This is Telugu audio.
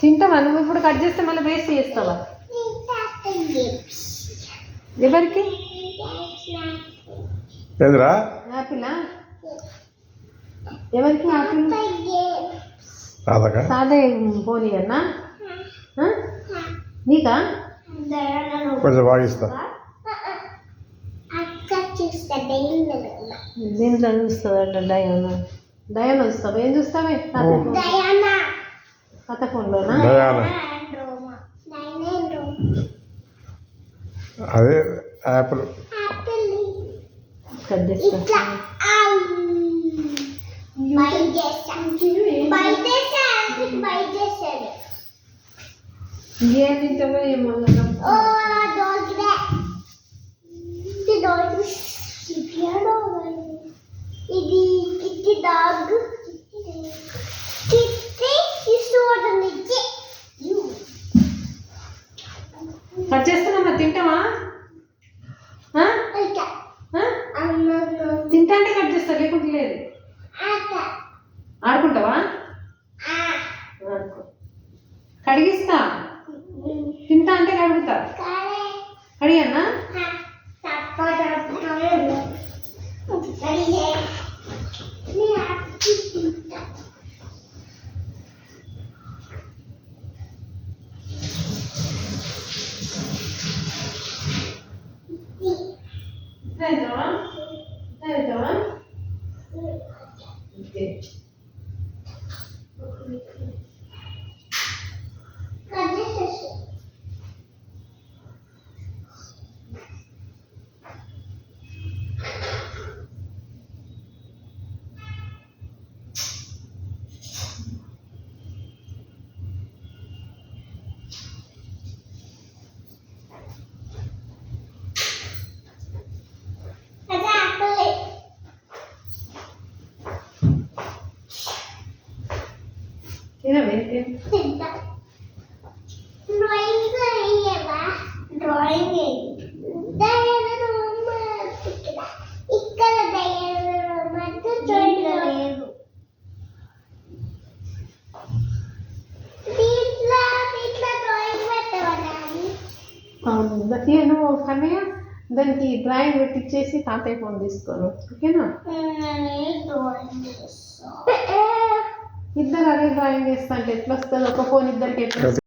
తింటావా నువ్వు? ఇప్పుడు కట్ చేస్తే మళ్ళీ వేస్ట్ చేస్తావా? ఎవరికి? ఎదురా యాపిలా? ఎవరికి యాపిల్? రాదకా సాదే పోనీ అన్నా నీకా? కొంచెం బాగిస్తా. దీంట్లో చూస్తుందంట డయానా. డయానా చూస్తావా? ఏం చూస్తావే? కథ ఫోన్లోనా? డయానా అదే యాపిల్. కట్ చేస్తా. ఏం తింటావో ఏమో. ఇది డాగ్ కట్ చేస్తున్నామా? తింటావా? తింటా అంటే కట్ చేస్తా, లేకుంటే లేదు. ఆడుకుంటావా? ఆడుకో. కడిగిస్తా. తింటా అంటే కడుగుతా. కడిగానా? ఓకే. నువ్వు కన్నయ్య దానికి డ్రాయింగ్ పెట్టించేసి తాతయ్య ఫోన్ తీసుకోను, ఓకేనా? ఇద్దరు అదే డ్రాయింగ్ చేస్తా అంటే ఎట్లా వస్తుంది? ఒక ఫోన్ ఇద్దరికి ఎట్లా?